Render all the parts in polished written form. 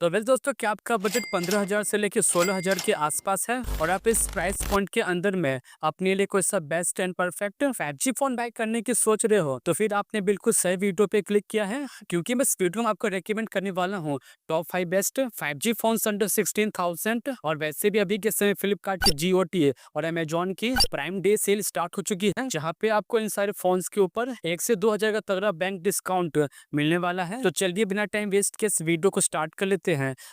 तो वेल दोस्तों, क्या आपका बजट 15,000 से लेके 16,000 के आसपास है और आप इस प्राइस पॉइंट के अंदर में अपने लिए कोई सा best and perfect 5G phone buy करने की सोच रहे हो, तो फिर आपने बिल्कुल सही वीडियो पे क्लिक किया है। क्योंकि मैं इस वीडियो में आपको रेकमेंड करने वाला हूँ top 5 best 5G phone under 16,000। और वैसे भी अभी के समय फ्लिपकार्ट की GOT और अमेजोन की प्राइम डे सेल स्टार्ट हो चुकी है, जहाँ पे आपको इन सारे फोन्स के ऊपर 1 से 2,000 का तगड़ा बैंक डिस्काउंट मिलने वाला है। तो चलिए बिना टाइम वेस्ट के इस वीडियो को स्टार्ट कर लेते हैं।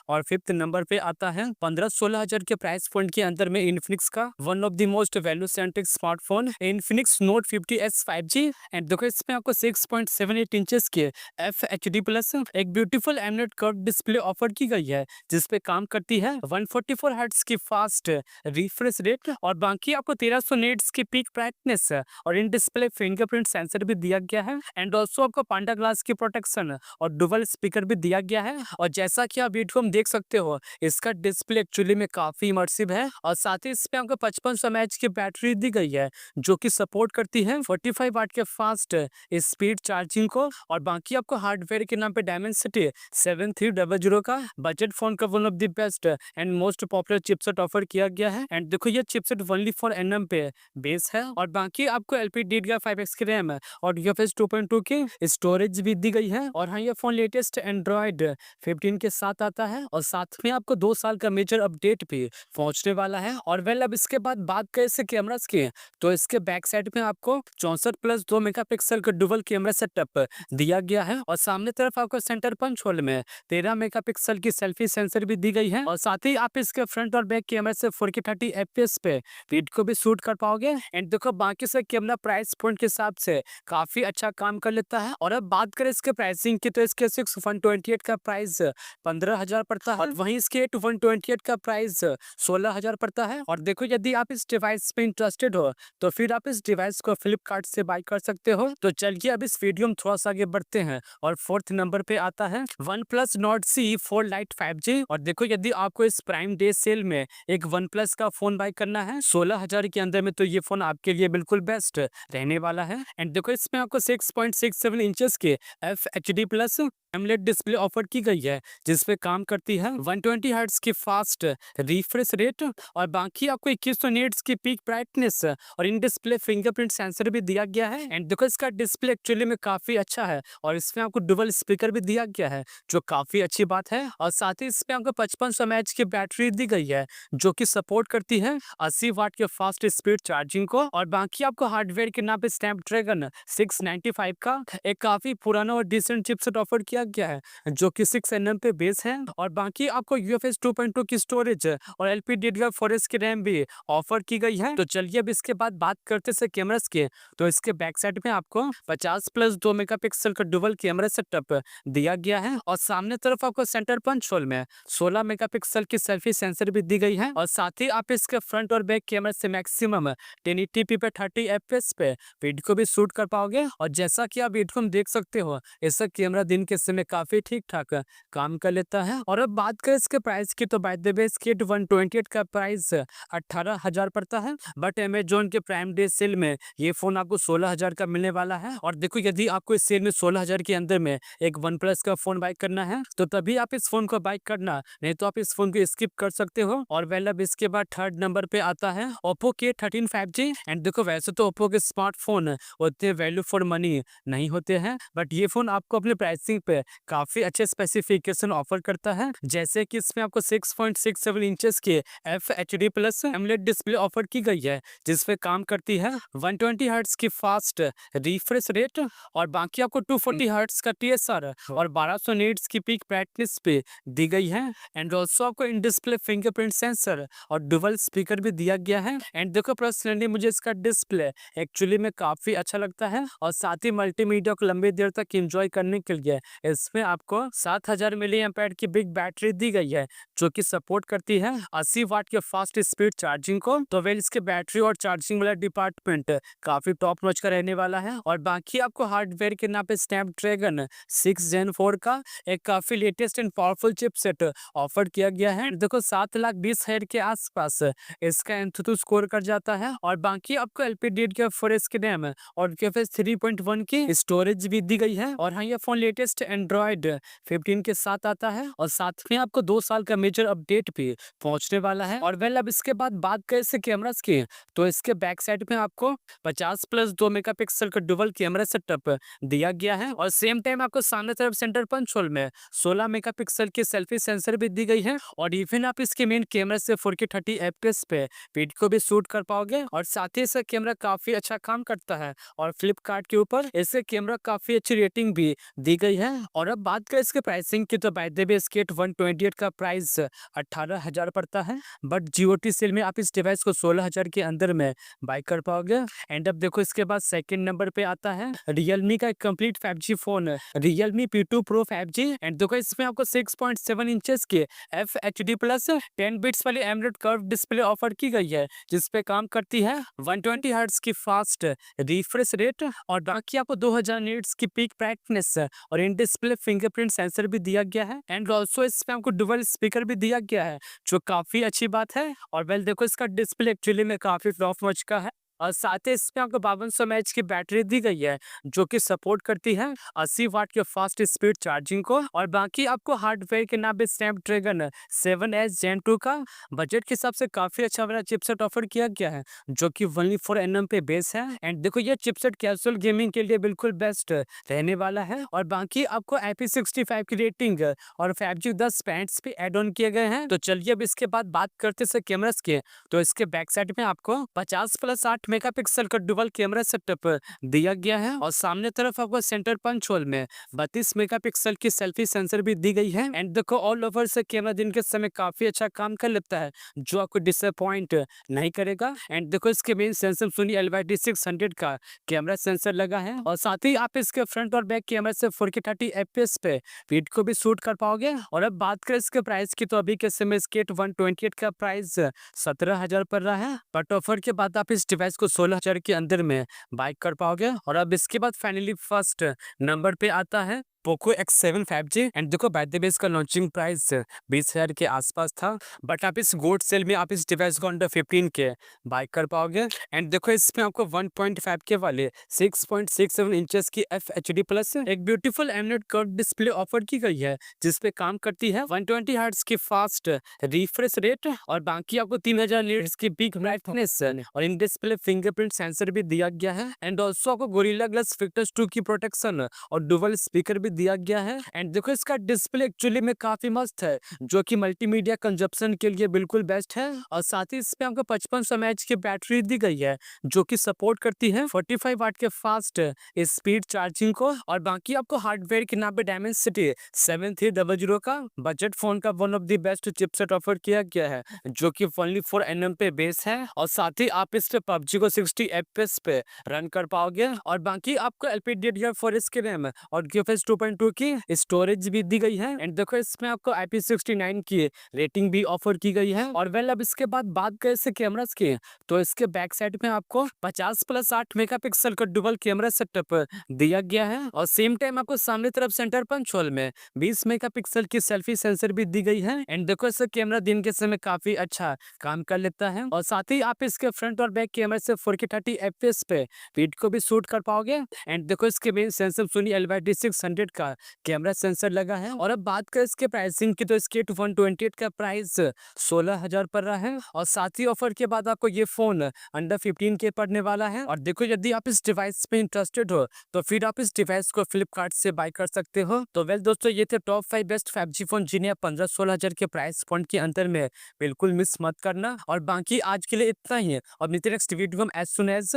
और फिफ्थ नंबर पे आता है 15-16 हजार के प्राइस पॉइंट के अंदर में इन्फिनिक्स का one of the most value centric smartphone Infinix note 50s 5G। And देखो इसमें आपको 6.78 इंचेस के FHD प्लस एक beautiful AMOLED curve display offer की गई है, जिसपे काम करती है 144 हर्ट्ज की फास्ट रिफ्रेश रेट और बाकी आपको 1300 निट्स की पीक ब्राइटनेस और इन डिस्प्ले फिंगरप्रिंट सेंसर भी दिया गया है। एंड ऑल्सो आपको पांडा ग्लास की प्रोटेक्शन और डुअल स्पीकर भी दिया गया है। और जैसा कि आप वीडियो में देख सकते हो, इसका डिस्प्ले एक्चुअली में काफी इमर्सिव है और साथ ही इसमें आपको 5500 mAh की बैटरी दी गई है, जो कि सपोर्ट करती है 45 वाट के फास्ट स्पीड चार्जिंग को। और बाकी आपको हार्डवेयर के नाम पे डायमेंसिटी 7300 का बजट फोन का one of the best and most popular chipset offer किया गया है। एंड देखो ये चिपसेट ओनली फॉर NM पे बेस है और बाकी आपको LPDDR5X की रैम और UFS 2.2 की स्टोरेज भी दी गई है। और हाँ, ये फोन लेटेस्ट एंड्रॉइड 15 के साथ आता है और साथ में आपको 2 साल का मेजर अपडेट भी पहुंचने वाला है। और वेल अब इसके बाद बात करें इसके कैमरास की, तो इसके बैक साइड में आपको 64+2 मेगापिक्सल का डुअल कैमरा सेटअप दिया गया है और सामने तरफ आपको सेंटर पंच होल में 13 मेगापिक्सल की सेल्फी सेंसर भी दी गई है। और साथ ही आप इसके फ्रंट और बैक कैमरा से 4K 30 FPS पे वीडियो को भी शूट कर पाओगे। एंड देखो बाकी से कैमरा प्राइस पॉइंट के हिसाब से काफी अच्छा काम कर लेता है। और अब बात करें इसके प्राइसिंग की, तो इसके 6/128 का प्राइस 15,000 पड़ता है और वहीं इसके 128 का प्राइस 16,000 पड़ता है। और देखो यदि आप इस डिवाइस पे इंटरेस्टेड हो, तो फिर आप इस डिवाइस को फ्लिपकार्ट से बाय कर सकते हो। तो चलिए अब इस वीडियो में थोड़ा सा आगे बढ़ते हैं और फोर्थ नंबर पे आता है OnePlus Nord CE4 Lite 5G। और देखो यदि आपको इस प्राइम डे सेल में एक OnePlus का फोन बाय करना है 16,000 के अंदर में, तो ये फोन आपके लिए बिल्कुल बेस्ट रहने वाला है। एंड देखो इसमें आपको 6.67 इंचेस के FHD plus AMOLED display offer की गई है, जिसपे काम करती है 120 हर्ट्ज की फास्ट रिफ्रेश रेट और बाकी आपको 2100 निट्स की पीक ब्राइटनेस और इन डिस्प्ले फिंगरप्रिंट सेंसर भी दिया गया है। एंड देखो इसका डिस्प्ले एक्चुअली में काफी अच्छा है और इसमें आपको डुअल स्पीकर भी दिया गया है, जो काफी अच्छी बात है। और साथ ही इसमें आपको 5500 mAh की बैटरी दी गई है, जो कि सपोर्ट करती है 80 वाट के फास्ट स्पीड चार्जिंग को। और बाकी आपको हार्डवेयर के नाम पे स्नैपड्रैगन 695 का एक काफी पुराना और डिसेंट चिपसेट ऑफर किया गया है, जो कि 6nm पे बेस है। और बाकी आपको UFS 2.2 की स्टोरेज और LPDDR4S की रैम भी ऑफर की गई है। तो चलिए अब इसके बाद बात करते हैं कैमरास के, तो इसके बैक साइड में आपको 50+2 मेगापिक्सल का डुअल कैमरा सेटअप दिया गया है और सामने तरफ आपको सेंटर पंच होल में 16 मेगापिक्सल की सेल्फी सेंसर भी दी गई है। और साथ ही आप इसके फ्रंट और बैक कैमरा से मैक्सिमम 1080p पे 30 FPS पे वीडियो को भी शूट कर पाओगे। और जैसा कि आप वीडियो में देख सकते हो, इसका कैमरा दिन के समय काफी ठीक ठाक काम कर लेता है। और अब बात करें इसके प्राइस की, तो बाय द वे इसके 128 का प्राइस 18,000 पड़ता है, बट अमेजोन के प्राइम डे सेल में ये फोन आपको 16,000 का मिलने वाला है। और देखो यदि आपको इस सेल में 16,000 के अंदर में एक OnePlus का फोन बाय करना है, तो तभी आप इस फोन को बाय करना, नहीं तो आप इस फोन को स्किप कर सकते हो। और वेल अब इसके बाद थर्ड नंबर पे आता है Oppo K13 5G। एंड देखो वैसे तो Oppo के स्मार्टफोन उतने वैल्यू फॉर मनी नहीं होते हैं, बट ये फोन आपको अपने प्राइसिंग पे काफी अच्छे स्पेसिफिकेशन ऑफर करता है, जैसे कि इसमें आपको 6.67 इंचेस के FHD plus AMOLED display offer की गई है, जिसपे काम करती है 120 हर्ट्ज की फास्ट रिफ्रेश रेट और बाकी आपको 240 हर्ट्ज का TSR और 1200 निट्स की पीक ब्राइटनेस पे दी गई है। एंड ऑल्सो आपको इन डिस्प्ले फिंगरप्रिंट सेंसर और डुअल स्पीकर भी दिया गया है। एंड देखो पर्सनली मुझे इसका डिस्प्ले एक्चुअली में काफी अच्छा लगता है और साथ ही मल्टीमीडिया को लंबी देर तक एंजॉय करने के लिए इसमें आपको 7000 मिली एम्पेयर की बिग बैटरी दी गई है, जो कि सपोर्ट करती है 80 वाट के फास्ट स्पीड चार्जिंग को। तो वेल इसके बैटरी और चार्जिंग वाला डिपार्टमेंट काफी टॉप नॉच का रहने वाला है। और बाकी आपको हार्डवेयर के नाम पे स्नैपड्रैगन 6 Gen 4 का एक काफी latest and powerful chipset offer किया गया है। देखो 7,20,000 के आसपास इसका एंथुतु स्कोर कर जाता है। और बाकी आपको LPDDR4S की रैम और UFS 3.1 की स्टोरेज भी दी गई है। और हाँ, ये फोन लेटेस्ट एंड्रॉइड 15 के साथ आता है है और साथ में आपको 2 साल का मेजर अपडेट भी पहुंचने वाला है। और वेल अब इसके बाद बात करें इसके कैमरास की, तो इसके बैक साइड में आपको 50+2 मेगापिक्सल का डुअल कैमरा सेटअप दिया गया है और सेम टाइम आपको सामने तरफ सेंटर पंच होल में 16 मेगापिक्सल की सेल्फी सेंसर भी दी गई है और इवन आप इसके मेन कैमरा से 4K 30 FPS पे वीडियो को भी शूट कर पाओगे। और साथ ही इसका कैमरा काफी अच्छा काम करता है और फ्लिपकार्ट के ऊपर इसके कैमरा काफी अच्छी रेटिंग भी दी गई है। और अब बात करें इसके प्राइसिंग की, तो बाय द वे इसके 128 का प्राइस 18,000 पड़ता है, बट GOT सेल में आप इस डिवाइस को 16,000 के अंदर में बाय कर पाओगे। एंड अब देखो इसके बाद सेकंड नंबर पे आता है Realme का एक complete 5G phone Realme P2 Pro 5G। And देखो इसमें आपको 6.7 इंचेस की FHD प्लस 10 बिट्स वाली एमोलेड कर्व डिस्प्ले ऑफर की गई है, जिसपे काम करती है 120 हर्ट्ज की फास्ट रिफ्रेश रेट और बाकी आपको 2000 निट्स की पीक ब्राइटनेस और इन डिस्प्ले फिंगरप्रिंट सेंसर भी दिया गया है। एंड ऑल्सो इसमें आपको डुअल स्पीकर भी दिया गया है, जो काफी अच्छी बात है। और वेल देखो इसका डिस्प्ले एक्चुअली में काफी टॉप नॉच का है और साथ ही इसमें आपको 5200 mAh की बैटरी दी गई है, जो कि सपोर्ट करती है 80 वाट के फास्ट स्पीड चार्जिंग को। और बाकी आपको हार्डवेयर के नाम पे स्नैपड्रैगन 7S Gen 2 का बजट के हिसाब से काफी अच्छा वाला चिपसेट ऑफर किया गया है, जो कि ओनली 4nm पे बेस है। एंड देखो ये चिपसेट कैजुअल गेमिंग के लिए बिल्कुल बेस्ट रहने वाला है। और बाकी आपको IP65 की रेटिंग और 5G 10 बैंड्स पे एड ऑन किए गए हैं। तो चलिए अब इसके बाद बात करते हैं कैमरास के, तो इसके बैक साइड में आपको 50+8 मेगापिक्सल का डुअल कैमरा सेटअप दिया गया है और सामने तरफ आपको सेंटर पंच होल में 32 मेगापिक्सल की सेल्फी सेंसर भी दी गई है। एंड देखो ऑल ओवर से कैमरा दिन के समय काफी अच्छा काम कर लेता है, जो आपको डिसअपॉइंट नहीं करेगा। एंड देखो इसके मेन सेंसर Sony LYD600 का कैमरा सेंसर लगा है और साथ ही आप इसके फ्रंट और बैक कैमरा से 4K 30 FPS पे वीडियो को भी शूट कर पाओगे। और अब बात करें इसके प्राइस की, तो अभी के समय इसके 128 का प्राइस 17,000 पड़ रहा है, बट ऑफर के बाद आप इस डिवाइस को 16,000 के अंदर में बाय कर पाओगे। और अब इसके बाद फाइनली फर्स्ट नंबर पे आता है पोको X7 5G। एंड देखो बाय द वे इसका लॉन्चिंग प्राइस 20,000 के आसपास था, बट आप इस गोल्ड सेल में आप इस डिवाइस को अंडर 15 के बाय कर पाओगे। एंड देखो इसमें आपको 1.5 के वाले 6.67 इंचेस की FHD प्लस एक beautiful AMOLED curve display offer की गई है, जिसपे काम करती है 120 हर्ट्ज की फास्ट रिफ्रेश रेट और बाकी आपको 3000 निट्स की पीक ब्राइटनेस और इन डिस्प्ले फिंगरप्रिंट सेंसर भी दिया गया है। एंड ऑल्सो आपको गोरिल्ला ग्लास विक्टर्स 2 की प्रोटेक्शन और डुअल स्पीकर भी दिया गया है। एंड देखो इसका डिस्प्ले एक्चुअली में काफी मस्त है, जो कि मल्टीमीडिया कंजप्शन के लिए बिल्कुल बेस्ट है। और साथ ही इसमें आपको 5500 mAh की बैटरी दी गई है, जो कि सपोर्ट करती है 45 वाट के फास्ट स्पीड चार्जिंग को। और बाकी आपको हार्डवेयर के नाम पे Dimensity 7300 का बजट फोन का one of the best chipset offer किया गया है, जो कि ओनली 4nm पे बेस है। और साथ ही आप इस पे PUBG को 60 FPS पे रन कर पाओगे। और बाकी आपको LPDDR4 की रैम और UFS 2.2 की स्टोरेज भी दी गई है। एंड देखो इसमें आपको IP69 की रेटिंग भी ऑफर की गई है। और वेल अब इसके बाद बात करें इसके कैमरास की, तो इसके बैक साइड में आपको 50+8 मेगापिक्सल का डुअल कैमरा सेटअप दिया गया है और सेम टाइम आपको सामने तरफ सेंटर पंच होल में 20 मेगापिक्सल की सेल्फी सेंसर भी दी गई है। एंड देखो इसका कैमरा दिन के समय काफी अच्छा काम कर लेता है और साथ ही आप इसके फ्रंट और बैक कैमरा से 4K 30 FPS पे वीडियो को भी शूट कर पाओगे। एंड देखो इसके मेन सेंसर Sony LYD600 का कैमरा सेंसर लगा है। और अब बात करें इसके प्राइसिंग की, तो इसके 128 का प्राइस 16,000 पड़ रहा है और साथ ही ऑफर के बाद आपको ये फोन अंडर 15 के पड़ने वाला है। और देखो यदि आप इस डिवाइस पे इंटरेस्टेड हो, तो फिर आप इस डिवाइस को फ्लिपकार्ट से बाय कर सकते हो। तो वेल दोस्तों, ये थे टॉप 5 बेस्ट 5G फोन, जिन्हें 15-16,000 के प्राइस पॉइंट के अंदर में बिल्कुल मिस मत करना। और बाकी आज के लिए इतना ही है और मिलते हैं नेक्स्ट वीडियो में एज सुन एज